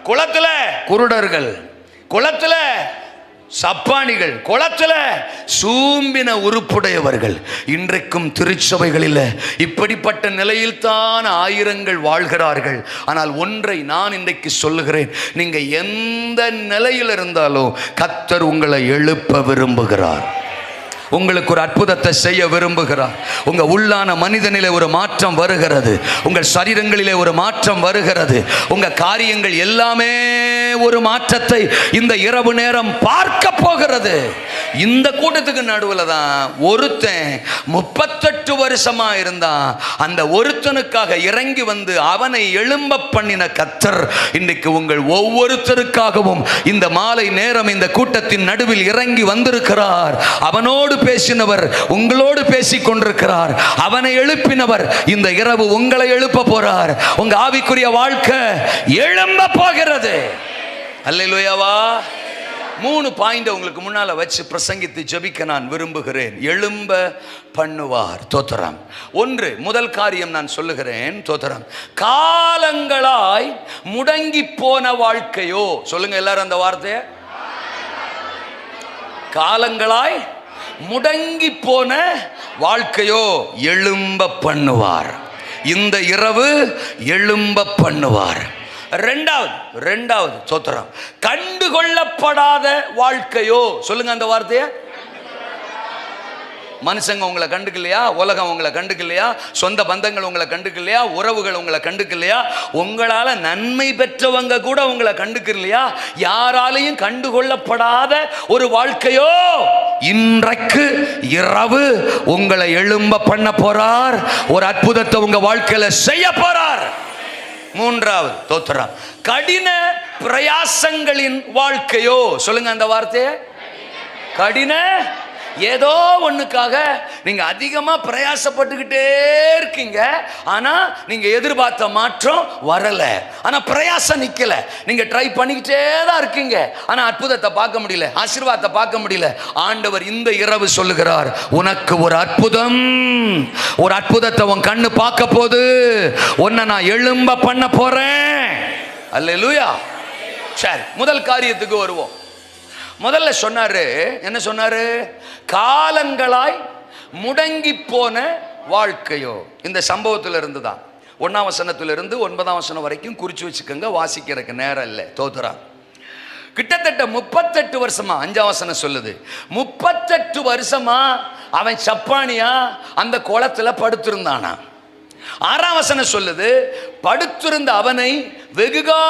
குளத்துல குருடர்கள், குளத்துல சப்பானிகள், குளத்துல சூம்பின உறுப்புடையவர்கள். இன்றைக்கும் திருச்சபைகளில் இப்படிப்பட்ட நிலையில்தான் ஆயிரங்கள் வாழ்கிறார்கள். ஆனால் ஒன்றை நான் இன்றைக்கு சொல்லுகிறேன், நீங்க எந்த நிலையில் இருந்தாலும் கர்த்தர் உங்களை எழுப்ப விரும்புகிறார். உங்களுக்கு ஒரு அற்புதத்தை செய்ய விரும்புகிறார். உங்க உள்ளான மனிதனிலே ஒரு மாற்றம் வருகிறது, உங்கள் சரீரங்களிலே ஒரு மாற்றம் வருகிறது, உங்க காரியங்கள் எல்லாமே ஒரு மாற்றத்தை இந்த இரவு நேரம் பார்க்க போகிறது. இந்த கூட்டத்துக்கு நடுவில் தான் ஒருத்தன் 38 வருஷமா இருந்தான். அந்த ஒருத்தனுக்காக இறங்கி வந்து அவனை எழும்ப பண்ணின கர்த்தர் இன்றைக்கு உங்கள் ஒவ்வொருத்தருக்காகவும் இந்த மாலை நேரம் இந்த கூட்டத்தின் நடுவில் இறங்கி வந்திருக்கிறார். அவனோடு பேசினவர் உங்களோடு பேசிக் கொண்டிருக்கிறார். அவனை எழுப்பினவர் இந்த இரவு உங்களை எழுப்ப போறார். உங்க ஆவிக்குரிய வாழ்க்கை எழும்ப போகிறது. அல்லேலூயாவா. 3 பாயிண்ட் உங்களுக்கு முன்னால வச்சு பிரசங்கித்து ஜெபிக்க நான் விரும்புகிறேன். எழும்ப பண்ணுவார். தோத்திரம். 1, முதல் காரியம் நான் சொல்லுகிறேன். தோத்திரம். காலங்களாய் முடங்கி போன வாழ்க்கையோ, சொல்லுங்க எல்லாரும் அந்த வார்த்தையை. காலங்களாய் முடங்கி போன வாழ்க்கையோ எழும்ப பண்ணுவார். இந்த இரவு எழும்ப பண்ணுவார். ரெண்டாவது சோத்திரம், கண்டுகொள்ளப்படாத வாழ்க்கையோ, சொல்லுங்க அந்த வார்த்தையை. மனுஷங்க உங்களை கண்டுக்கலையா, உலகம் உங்களை கண்டுக்கலையா, சொந்த பந்தங்கள் உங்களை கண்டுக்கலையா, உறவுகள் உங்களை கண்டுக்கலையா, உங்களால நன்மை பெற்றவங்க கூட உங்களை கண்டுக்கலையா, யாராலையும் கண்டுகொள்ளப்படாத ஒரு வாழ்க்கையோ இன்றைக்கு இரவு உங்களை எழும்ப பண்ண போறார். ஒரு அற்புதத்தை உங்க வாழ்க்கையில செய்ய போறார். 3, தோத்திரம், கடின பிரயாசங்களின் வாழ்க்கையோ, சொல்லுங்க அந்த வார்த்தையை. கடின, ஏதோ ஒண்ணுக்காக நீங்க அதிகமா பிரயாசப்பட்டுக்கிட்டே இருக்கீங்க. ஆனா நீங்க எதிர்பார்த்த மாற்றம் வரல. ஆனா பிரயாசம் நிக்கல. நீங்க ட்ரை பண்ணிக்கிட்டே தான் இருக்கீங்க. ஆனா அற்புதத்தை பார்க்க முடியல, ஆசீர்வாதத்தை பார்க்க முடியல. ஆண்டவர் இந்த இரவு சொல்லுகிறார், உனக்கு ஒரு அற்புதம், ஒரு அற்புதத்தை உன் கண்ணு பார்க்க போது, உன்னை நான் எழும்ப பண்ண போறேன். அல்லேலூயா. சரி, முதல் காரியத்துக்கு வருவோம். முதல்ல சொன்னாரு, என்ன சொன்னாரு? காலங்களாய் முடங்கி போன வாழ்க்கையோ. இந்த சம்பவத்தில் இருந்து தான் 1ஆம் வசனத்திலிருந்து 9ஆம் வசனம் வரைக்கும் குறிச்சு வச்சுக்கோங்க, வாசிக்கிறதுக்கு நேரம் இல்லை. தோத்துறா. கிட்டத்தட்ட 38 வருஷமா, 5ஆம் வசனம் சொல்லுது, 38 வருஷமா அவன் சப்பானியா அந்த குளத்துல படுத்திருந்தானா. 6ஆம் வசனம் சொல்லுது, படுத்திருந்த அவனை வெகுகா